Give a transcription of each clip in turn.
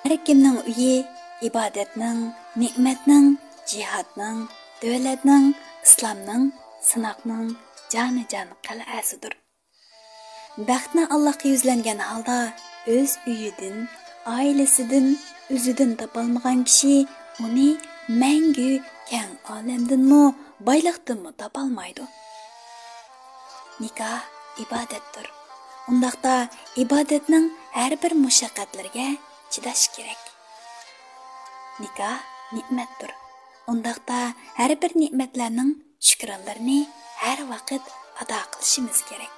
Har kimning uyi ibodatning, ne'matning, jihadning, davlatning, islomning, sinoqning joni-jon qal'asidir. Baxtni Allohga yuzlangan holda o'z uyidan, oilasidan, o'zidan topolmagan kishi uni mangu keng olamdanmi, boyliqdanmi topolmaydi. Nikoh ibodatdir. Undaqda ibodatning har bir mushaqqatlariga chidash kerak. Nikoh ne'matdir. Undaqda har bir ne'matlarning shukronlarini har vaqt ado qilishimiz kerak.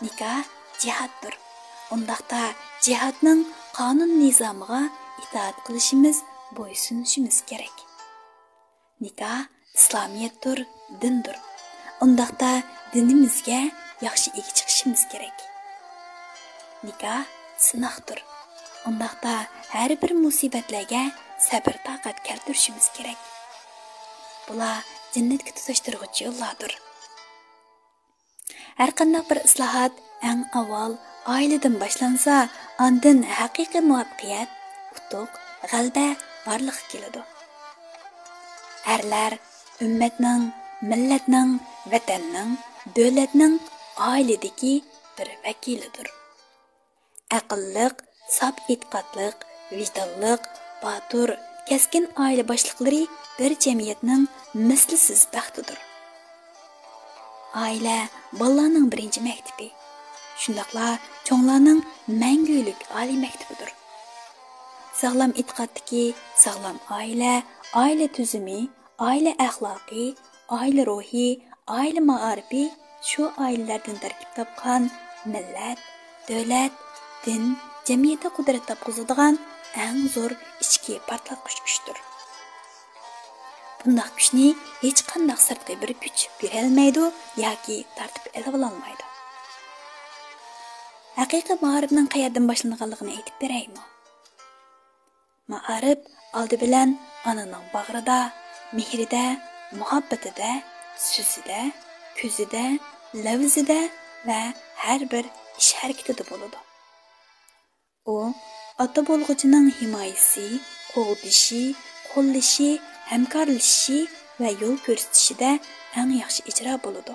Nikoh jihaddir. Undaqda jihadning qonun nizomiga itoat qilishimiz, bo'ysunishimiz kerak. Nikoh islomiyatdir, dindir. Undaqda dinimizga yaxshi ega chiqishimiz kerak. Nikoh sinoqdir. Undaqda har bir musibatlarga sabr toqat keltirishimiz kerak. Bular jannatga tutashtiruvchi yo'llardir. Har qanday bir islohot eng avval oiladan boshlansa, ondan haqiqiy muvaffaqiyat, utuq, g'alaba barliq keladi. Erlar ummatning, millatning, vatanning, davlatning, oiladagi bir vakilidir. Aqlliq, sop e'tiqodliq, vijdonliq, botur, keskin oila boshliqlari bir jamiyatning mislsiz baxtidir. Oila bolalarning birinchi maktabi. Shundaqla cho'nglarning mangulik oliy maktabidir. Sog'lom e'tiqoddagi sog'lom oila, oila tuzumi, oila axloqi, oila ruhi, oila ma'arifi shu oilalardan tarkib topgan millat, davlat, din, jamiyatda qudrat topqizadigan eng zo'r ichki portlatqich kuchdir. Bunday kuchni hech qanday sirtqi bir kuch bera olmaydi yoki tartib ela olmaydi. Haqiqiy ma'arifning qayerdan boshlanganligini aytib beraymi? Ma'arif oldi bilan onaning bag'rida, mehrida, muhabbatida, so'zida, ko'zida, lavzida va har bir ish harakatida bo'ladi. U ota bo'lg'uchining himoyasi, qo'g'dishi, qo'llashi, hamkorlashishi va yo'l ko'rsatishida eng yaxshi ijro bo'ladi.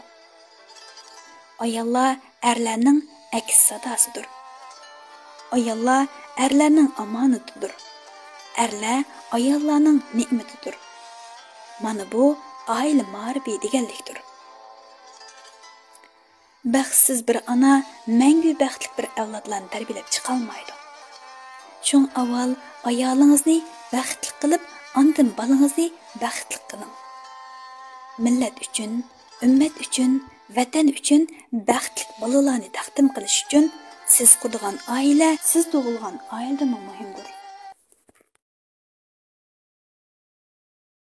Ayollar erlarning aks sadosidir. Ayollar erlarning omonatidir. Erlar ayollarning ne'matidir. Mana bu oila ma'rifi deganlikdir. Baxtsiz bir ona mangu baxtli bir avlodlarni tarbiyalab chiqolmaydi. Shun avval ayolingizni baxtli qilib, ondan bolangizni baxtli qiling. Millat uchun, ummat uchun, vatan uchun baxtli bolalarni taqdim qilish uchun siz qurgan oila, siz tug'ilgan oiladan muhimdir.